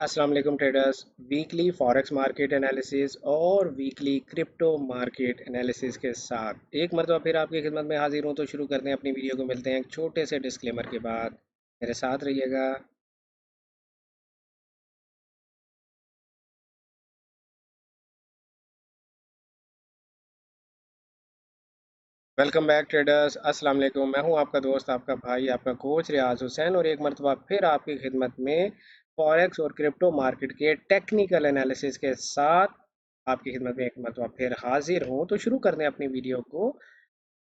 अस्सलाम वालेकुम traders. Weekly forex market analysis और वीकली क्रिप्टो मार्केट एनालिसिस के साथ एक मरतबा फिर आपकी खिदमत में हाजिर हूँ। तो शुरू करते हैं अपनी वीडियो को। मिलते हैं एक छोटे से डिस्क्लेमर के बाद। मेरे साथ रहिएगा। Welcome back traders. अस्सलाम वालेकुम। मैं हूं आपका दोस्त, आपका भाई, आपका कोच रियाज हुसैन, और एक मरतबा फिर आपकी खिदमत में फॉरेक्स और क्रिप्टो मार्केट के टेक्निकल एनालिसिस के साथ आपकी खिदमत में एक मरतबा फिर हाजिर हूं। तो शुरू करते हैं अपनी वीडियो को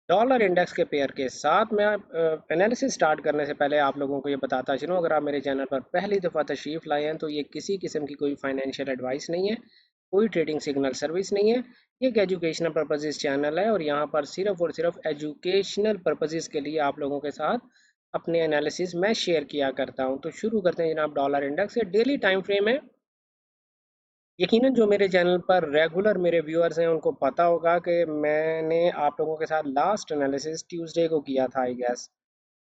डॉलर इंडेक्स के पेयर के साथ। मैं एनालिसिस स्टार्ट करने से पहले आप लोगों को ये बताता चलूँ, अगर आप मेरे चैनल पर पहली दफ़ा तशरीफ़ लाए हैं तो ये किसी किस्म की कोई फाइनेंशियल एडवाइस नहीं है, कोई ट्रेडिंग सिग्नल सर्विस नहीं है। ये एक एजुकेशनल पर्पजेज़ चैनल है और यहाँ पर सिर्फ और सिर्फ एजुकेशनल पर्पजेज़ के लिए आप लोगों के साथ अपने एनालिसिस मैं शेयर किया करता हूँ। तो शुरू करते हैं जनाब। डॉलर इंडेक्स ये डेली टाइम फ्रेम है। यकीनन जो मेरे चैनल पर रेगुलर मेरे व्यूअर्स हैं उनको पता होगा कि मैंने आप लोगों के साथ लास्ट एनालिसिस ट्यूसडे को किया था आई गेस,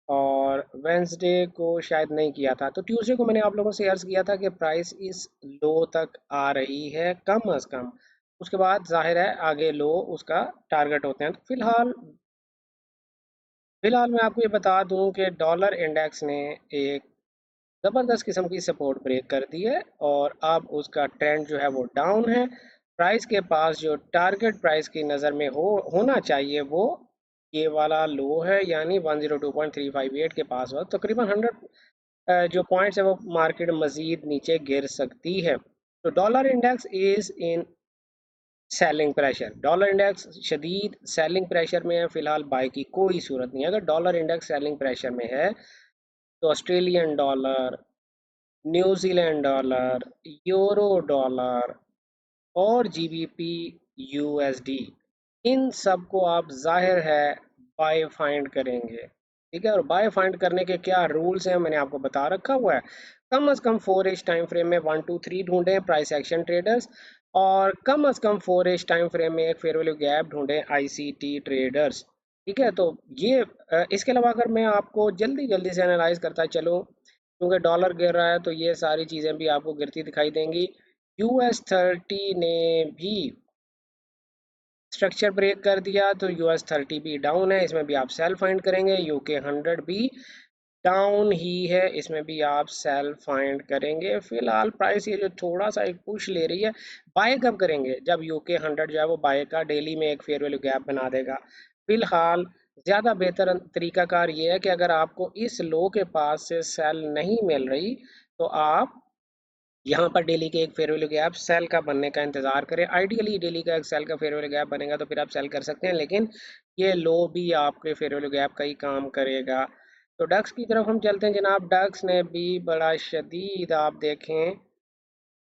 और वेंसडे को शायद नहीं किया था। तो ट्यूसडे को मैंने आप लोगों से अर्ज़ किया था कि प्राइस इस लो तक आ रही है कम अज़ कम। उसके बाद जाहिर है आगे लो उसका टारगेट होते हैं। तो फिलहाल मैं आपको ये बता दूं कि डॉलर इंडेक्स ने एक ज़बरदस्त किस्म की सपोर्ट ब्रेक कर दी है और अब उसका ट्रेंड जो है वो डाउन है। प्राइस के पास जो टारगेट प्राइस की नज़र में होना चाहिए वो ये वाला लो है, यानी 102.358 के पास वक्त तकरीबन 100 जो पॉइंट्स है वो मार्केट मज़ीद नीचे गिर सकती है। तो dollar index is in selling pressure. Dollar index शदीद सेलिंग प्रेशर में है। फिलहाल बाय की कोई सूरत नहीं है। अगर डॉलर इंडेक्स सेलिंग प्रेशर में है तो Australian dollar, New Zealand dollar, euro dollar और जीबीपी यूएसडी, इन सब को आप जाहिर है बाय फाइंड करेंगे। ठीक है, और बाय फाइंड करने के क्या रूल्स हैं मैंने आपको बता रखा हुआ है। कम अज़ कम 4 टाइम फ्रेम में 1 2 3 ढूंढें प्राइस एक्शन ट्रेडर्स, और कम अज़ कम 4 टाइम फ्रेम में एक फेयर वैल्यू गैप ढूंढें आईसीटी ट्रेडर्स। ठीक है, तो ये इसके अलावा अगर मैं आपको जल्दी जल्दी से एनालाइज करता चलूँ, क्योंकि डॉलर गिर रहा है तो ये सारी चीज़ें भी आपको गिरती दिखाई देंगी। US 30 ने भी स्ट्रक्चर ब्रेक कर दिया तो US 30 भी डाउन है, इसमें भी आप सेल फाइंड करेंगे। UK 100 भी डाउन ही है, इसमें भी आप सेल फाइंड करेंगे। फिलहाल प्राइस ये जो थोड़ा सा एक पुश ले रही है, बाय कब करेंगे? जब UK 100 जो है वो बाय का डेली में एक फेयर वैल्यू गैप बना देगा। फिलहाल ज़्यादा बेहतर तरीकाकार ये है कि अगर आपको इस लो के पास से सेल नहीं मिल रही तो आप यहाँ पर डेली के एक फेयर वैल्यू गैप सेल का बनने का इंतजार करें। आइडियली डेली का एक सेल का फेयर वैल्यू गैप बनेगा तो फिर आप सेल कर सकते हैं, लेकिन ये लो भी आपके फेयर वैल्यू गैप का ही काम करेगा। तो डक्स की तरफ हम चलते हैं जनाब। डक्स ने भी बड़ा शदीद आप देखें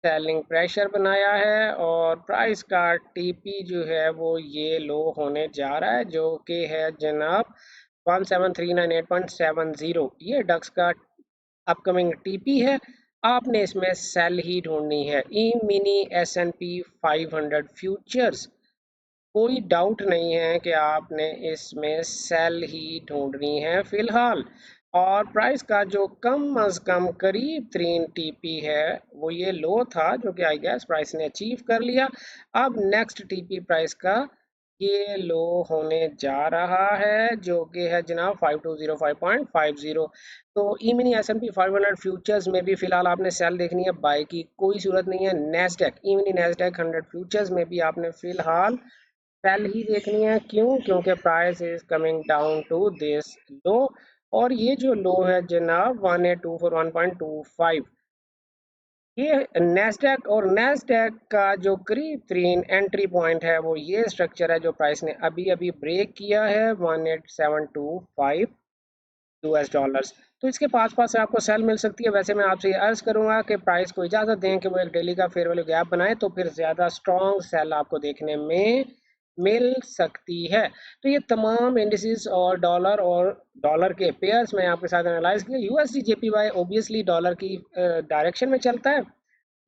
सेलिंग प्रेशर बनाया है और प्राइस का टीपी जो है वो ये लो होने जा रहा है, जो कि है जनाब 17398.70। ये डक्स का अपकमिंग टीपी है। आपने इसमें सेल ही ढूंढनी है। ई मिनी S&P 500 फ्यूचर्स, कोई डाउट नहीं है कि आपने इसमें सेल ही ढूंढनी है फिलहाल। और प्राइस का जो कम अज कम करीब तरीन टीपी है वो ये लो था, जो कि आई गेस प्राइस ने अचीव कर लिया। अब नेक्स्ट टीपी प्राइस का ये लो होने जा रहा है, जो कि है जनाब 5205.50। तो ई मिनी S&P 500 फ्यूचर्स में भी फिलहाल आपने सेल देखनी है, बाय की कोई सूरत नहीं है। नेस्डेक ई मिनी नेस्डेक 100 फ्यूचर्स में भी आपने फिलहाल सेल ही देखनी है। क्यों? क्योंकि price is coming down to this low, और ये जो लो है जनाब 18241.25, ये नेस्डैक और नेस्डैक का जो करीब तरीन एंट्री पॉइंट है वो ये स्ट्रक्चर है जो प्राइस ने अभी अभी ब्रेक किया है 18725 US डॉलर्स। तो इसके पास पास से आपको सेल मिल सकती है। वैसे मैं आपसे ये अर्ज करूंगा कि प्राइस को इजाज़त दें कि वो एक डेली का फेयर वैल्यू गैप बनाए, तो फिर ज़्यादा स्ट्रॉन्ग सेल आपको देखने में मिल सकती है। तो ये तमाम इंडिसेस और डॉलर के पेयर्स मैं आपके साथ एनालाइज किया। USD JPY ओबियसली डॉलर की डायरेक्शन में चलता है।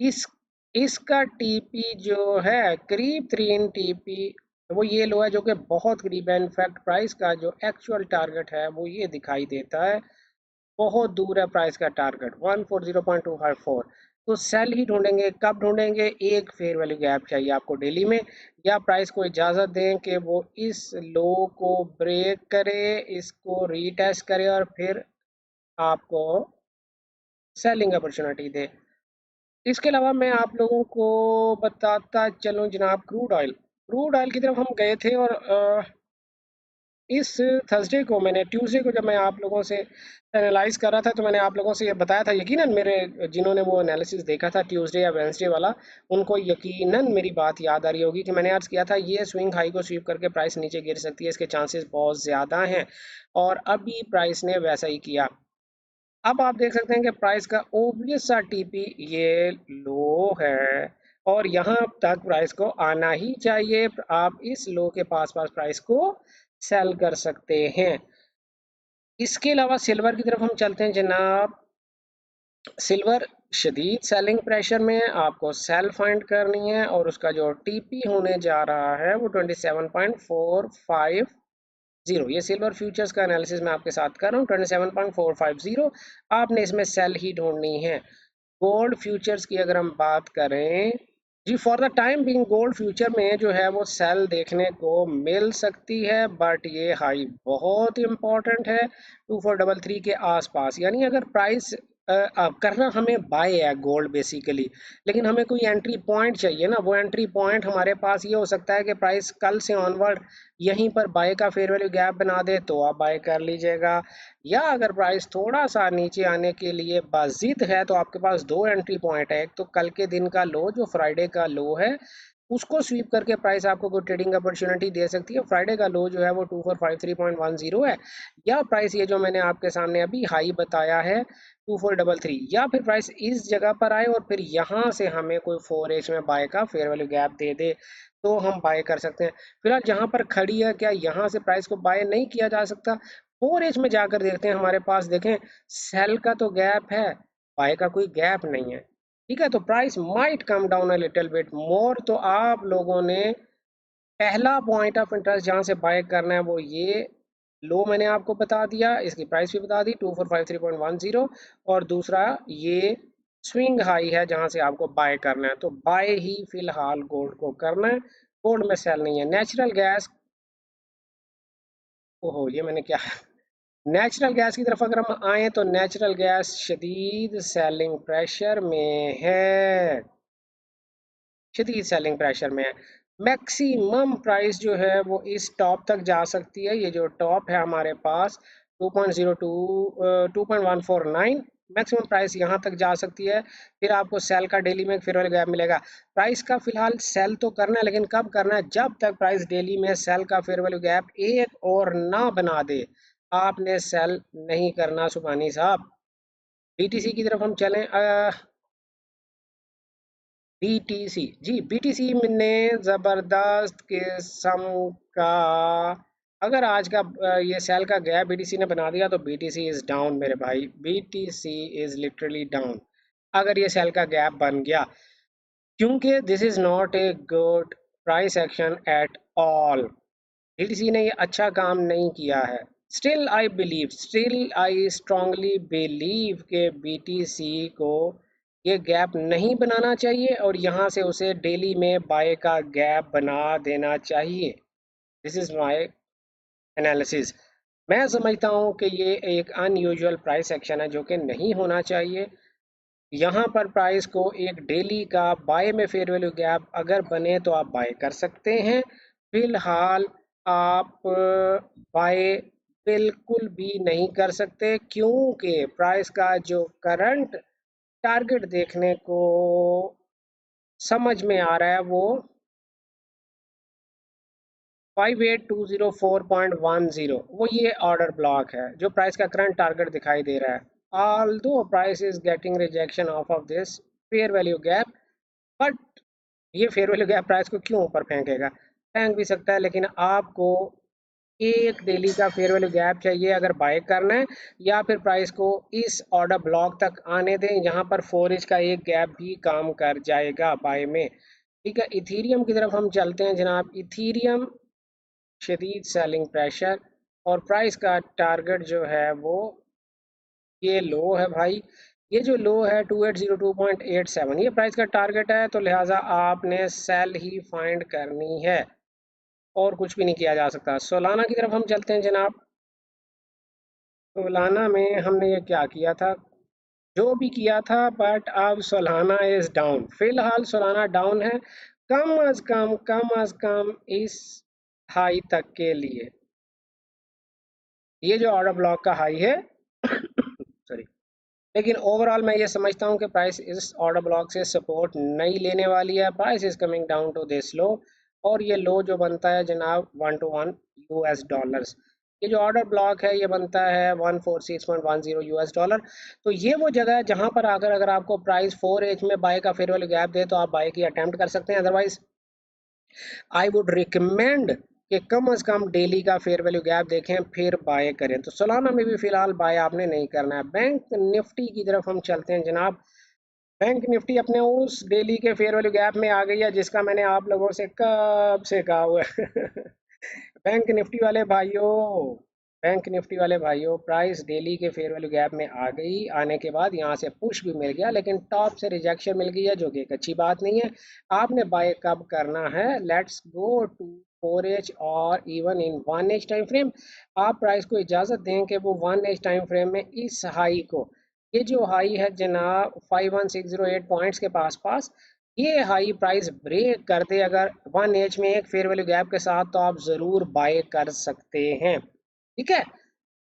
इस इसका टीपी जो है करीब तरीन टीपी वो ये लो है, जो कि बहुत करीब है। इनफैक्ट प्राइस का जो एक्चुअल टारगेट है वो ये दिखाई देता है, बहुत दूर है प्राइस का टारगेट 140.254। तो सेल ही ढूंढेंगे। कब ढूंढेंगे? एक फेयर वैल्यू गैप चाहिए आपको डेली में, या प्राइस को इजाज़त दें कि वो इस लो को ब्रेक करे, इसको रीटेस्ट करे और फिर आपको सेलिंग अपॉर्चुनिटी दे। इसके अलावा मैं आप लोगों को बताता चलूं जनाब, क्रूड ऑयल की तरफ हम गए थे, और इस थर्सडे को, मैंने ट्यूसडे को जब मैं आप लोगों से एनालाइज कर रहा था, तो मैंने आप लोगों से ये बताया था, यकीनन मेरे जिन्होंने वो एनालिसिस देखा था ट्यूसडे या वेंसडे वाला, उनको यकीनन मेरी बात याद आ रही होगी कि मैंने अर्ज किया था ये स्विंग हाई को स्वीप करके प्राइस नीचे गिर सकती है, इसके चांसेस बहुत ज़्यादा हैं, और अभी प्राइस ने वैसा ही किया। अब आप देख सकते हैं कि प्राइस का ओबियस सा टीपी ये लो है, और यहाँ तक प्राइस को आना ही चाहिए। आप इस लो के पास पास प्राइस को सेल कर सकते हैं। इसके अलावा सिल्वर की तरफ हम चलते हैं जनाब। सिल्वर शदीद सेलिंग प्रेशर में है, आपको सेल फाइंड करनी है, और उसका जो टीपी होने जा रहा है वो 27.450। ये सिल्वर फ्यूचर्स का एनालिसिस मैं आपके साथ कर रहा हूँ, 27.450। आपने इसमें सेल ही ढूंढनी है। गोल्ड फ्यूचर्स की अगर हम बात करें, जी for the time being gold future में जो है वो सेल देखने को मिल सकती है, बट ये हाई बहुत इंपॉर्टेंट है 2433 के आसपास। यानी अगर प्राइस करना हमें बाय है गोल्ड बेसिकली, लेकिन हमें कोई एंट्री पॉइंट चाहिए ना, वो एंट्री पॉइंट हमारे पास ये हो सकता है कि प्राइस कल से ऑनवर्ड यहीं पर बाय का फेयर वैल्यू गैप बना दे, तो आप बाय कर लीजिएगा। या अगर प्राइस थोड़ा सा नीचे आने के लिए बाजिद है, तो आपके पास दो एंट्री पॉइंट है। एक तो कल के दिन का लो, जो फ्राइडे का लो है, उसको स्वीप करके प्राइस आपको कोई ट्रेडिंग अपॉर्चुनिटी दे सकती है। फ्राइडे का लो जो है वो 2453.10 है, या प्राइस ये जो मैंने आपके सामने अभी हाई बताया है 2433, या फिर प्राइस इस जगह पर आए और फिर यहाँ से हमें कोई 4H में बाय का फेयर वैल्यू गैप दे दे, तो हम बाय कर सकते हैं। फिलहाल जहाँ पर खड़ी है, क्या यहाँ से प्राइस को बाय नहीं किया जा सकता? 4H में जाकर देखते हैं, हमारे पास देखें सेल का तो गैप है, बाय का कोई गैप नहीं है। ठीक है, तो price might come down a little bit more. तो आप लोगों ने पहला पॉइंट ऑफ इंटरेस्ट जहां से बाय करना है वो ये लो मैंने आपको बता दिया, इसकी प्राइस भी बता दी 2453.10, और दूसरा ये स्विंग हाई है जहां से आपको बाय करना है। तो बाय ही फिलहाल गोल्ड को करना है, गोल्ड में सेल नहीं है। नेचुरल गैस, ओहो ये मैंने क्या, नेचुरल गैस की तरफ अगर हम आए, तो नेचुरल गैस शदीद सेलिंग प्रेशर में है, शदीद सेलिंग प्रेशर में है। मैक्सिमम प्राइस जो है वो इस टॉप तक जा सकती है। ये जो टॉप है हमारे पास 2.02 2.149, मैक्सिमम प्राइस यहाँ तक जा सकती है। फिर आपको सेल का डेली में फिर गैप मिलेगा। प्राइस का फिलहाल सेल तो करना है, लेकिन कब करना है? जब तक प्राइस डेली में सेल का फेयर वैल्यू गैप एक और ना बना दे, आपने सेल नहीं करना सुभानी साहब। बीटीसी की तरफ हम चलें। बीटीसी, जी बीटीसी ने ज़बरदस्त किस्म का, अगर आज का ये सेल का गैप बीटीसी ने बना दिया, तो बीटीसी इज़ डाउन मेरे भाई, बीटीसी इज़ लिटरली डाउन अगर ये सेल का गैप बन गया, क्योंकि this is not a good price action at all. BTC ने ये अच्छा काम नहीं किया है। स्टिल आई स्ट्रांगली बिलीव के बीटीसी को ये गैप नहीं बनाना चाहिए, और यहाँ से उसे डेली में बाय का गैप बना देना चाहिए। This is my analysis. मैं समझता हूँ कि ये एक अनयूजुअल प्राइस एक्शन है जो कि नहीं होना चाहिए। यहाँ पर प्राइस को एक डेली का बाय में फेयर वैल्यू गैप अगर बने, तो आप बाय कर सकते हैं। फिलहाल आप बाय बिल्कुल भी नहीं कर सकते, क्योंकि प्राइस का जो करंट टारगेट देखने को समझ में आ रहा है वो 58204.10, वो ये ऑर्डर ब्लॉक है जो प्राइस का करंट टारगेट दिखाई दे रहा है। Although price is getting rejection of this fair value gap, but ये फेयर वैल्यू गैप प्राइस को क्यों ऊपर फेंकेगा? फेंक भी सकता है, लेकिन आपको एक डेली का फेयर वैल्यू गैप चाहिए अगर बाय करना है, या फिर प्राइस को इस ऑर्डर ब्लॉक तक आने दें, यहाँ पर 4 इंच का एक गैप भी काम कर जाएगा बाय में। ठीक है, इथीरियम की तरफ हम चलते हैं जनाब। इथीरियम शदीद सेलिंग प्रेशर, और प्राइस का टारगेट जो है वो ये लो है भाई, ये जो लो है 2802.87 ये प्राइस का टारगेट है, तो लिहाजा आपने सेल ही फाइंड करनी है और कुछ भी नहीं किया जा सकता। सोलाना की तरफ हम चलते हैं जनाब। सोलाना में हमने ये क्या किया था, जो भी किया था, बट अब सोलाना इज डाउन। फिलहाल सोलाना डाउन है, कम अज कम इस हाई तक के लिए। ये जो ऑर्डर ब्लॉक का हाई है सॉरी, लेकिन ओवरऑल मैं ये समझता हूँ कि प्राइस इस ऑर्डर ब्लॉक से सपोर्ट नहीं लेने वाली है। Price is coming down to this low, और ये लो जो बनता है जनाब 1 to 1 US डॉलर्स। ये जो ऑर्डर ब्लॉक है ये बनता है 146.10 US डॉलर। तो ये वो जगह है जहां पर अगर अगर आपको प्राइस 4H में बाय का फेयर वैल्यू गैप दे तो आप बाय की अटेम्प्ट कर सकते हैं। अदरवाइज आई वुड रिकमेंड कि कम अज कम डेली का फेयर वैल्यू गैप देखें फिर बाय करें। तो सोलाना में भी फिलहाल बाय आपने नहीं करना है। बैंक निफ्टी की तरफ हम चलते हैं जनाब। बैंक निफ्टी अपने उस डेली के फेयर वैल्यू गैप में आ गई है जिसका मैंने आप लोगों से कब से कहा हुआ है बैंक निफ्टी वाले भाइयों, बैंक निफ्टी वाले भाइयों, प्राइस डेली के फेयर वैल्यू गैप में आ गई। आने के बाद यहाँ से पुश भी मिल गया, लेकिन टॉप से रिजेक्शन मिल गई है, जो कि एक अच्छी बात नहीं है। आपने बाय कब करना है, लेट्स गो टू 4H और even in 1H time frame. आप प्राइस को इजाज़त दें कि वो 1H टाइम फ्रेम में इस हाई को, ये जो हाई है जनाब 51608 पॉइंट्स के पास पास, ये हाई प्राइस ब्रेक कर दे अगर 1H में एक फेयर वैल्यू गैप के साथ, तो आप ज़रूर बाय कर सकते हैं। ठीक है,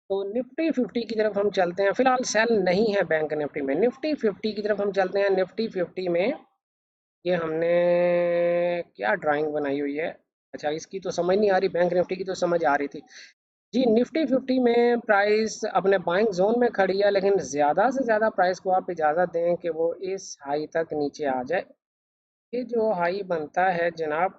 तो निफ्टी 50 की तरफ हम चलते हैं। फिलहाल सेल नहीं है बैंक निफ्टी में। निफ्टी 50 की तरफ हम चलते हैं। निफ्टी 50 में ये हमने क्या ड्राइंग बनाई हुई है, अच्छा इसकी तो समझ नहीं आ रही, बैंक निफ्टी की तो समझ आ रही थी जी। निफ्टी 50 में प्राइस अपने बाइंग जोन में खड़ी है, लेकिन ज़्यादा से ज़्यादा प्राइस को आप इजाज़त दें कि वो इस हाई तक नीचे आ जाए। ये जो हाई बनता है जनाब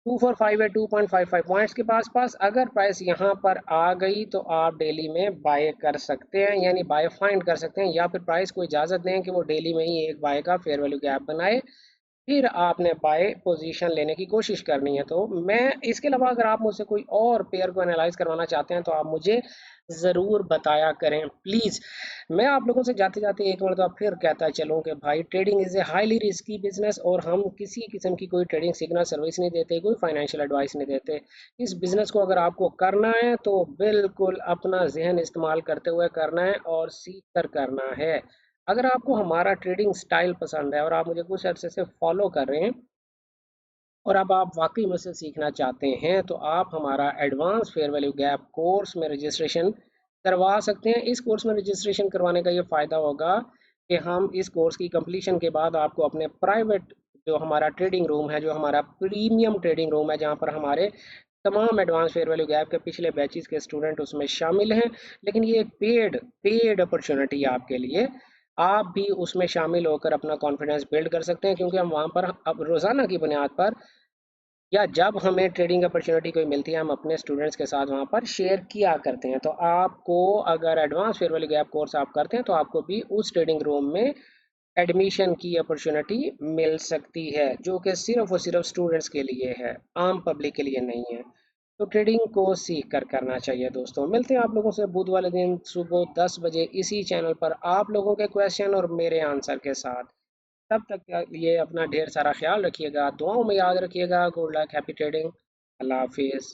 245 है, 2.55 पॉइंट्स के पास पास, अगर प्राइस यहाँ पर आ गई तो आप डेली में बाय कर सकते हैं, यानी बाय फाइंड कर सकते हैं, या फिर प्राइस को इजाज़त दें कि वो डेली में ही एक बाय का फेयर वैल्यू गैप बनाए, फिर आपने बाय पोजीशन लेने की कोशिश करनी है। तो मैं इसके अलावा अगर आप मुझसे कोई और पेयर को एनालाइज करवाना चाहते हैं तो आप मुझे ज़रूर बताया करें प्लीज़। मैं आप लोगों से जाते जाते एक मरतबा फिर कहता चलूँ कि भाई trading is a highly risky business, और हम किसी किस्म की कोई ट्रेडिंग सिग्नल सर्विस नहीं देते, कोई फाइनेंशियल एडवाइस नहीं देते। इस बिज़नेस को अगर आपको करना है तो बिल्कुल अपना जहन इस्तेमाल करते हुए करना है और सीख कर करना है। अगर आपको हमारा ट्रेडिंग स्टाइल पसंद है और आप मुझे कुछ अर्से से फॉलो कर रहे हैं और अब आप वाकई मुझसे सीखना चाहते हैं, तो आप हमारा advance fair value gap course में रजिस्ट्रेशन करवा सकते हैं। इस कोर्स में रजिस्ट्रेशन करवाने का ये फ़ायदा होगा कि हम इस कोर्स की कंप्लीशन के बाद आपको अपने प्राइवेट, जो हमारा ट्रेडिंग रूम है, जो हमारा प्रीमियम ट्रेडिंग रूम है, जहाँ पर हमारे तमाम एडवांस फेयर वैल्यू गैप के पिछले बैचेस के स्टूडेंट उसमें शामिल हैं, लेकिन ये एक पेड पेड अपॉर्चुनिटी है आपके लिए। आप भी उसमें शामिल होकर अपना कॉन्फिडेंस बिल्ड कर सकते हैं, क्योंकि हम वहाँ पर अब रोज़ाना की बुनियाद पर या जब हमें ट्रेडिंग अपॉर्चुनिटी कोई मिलती है, हम अपने स्टूडेंट्स के साथ वहाँ पर शेयर किया करते हैं। तो आपको अगर advance fair value gap course आप करते हैं तो आपको भी उस ट्रेडिंग रूम में एडमिशन की अपॉर्चुनिटी मिल सकती है, जो कि सिर्फ और सिर्फ स्टूडेंट्स के लिए है, आम पब्लिक के लिए नहीं है। तो ट्रेडिंग को सीख कर करना चाहिए दोस्तों। मिलते हैं आप लोगों से बुध वाले दिन सुबह 10 बजे इसी चैनल पर, आप लोगों के क्वेश्चन और मेरे आंसर के साथ। तब तक के लिए अपना ढेर सारा ख्याल रखिएगा, दुआओं में याद रखिएगा। गुड लक, हैप्पी ट्रेडिंग, अल्लाह हाफिज़।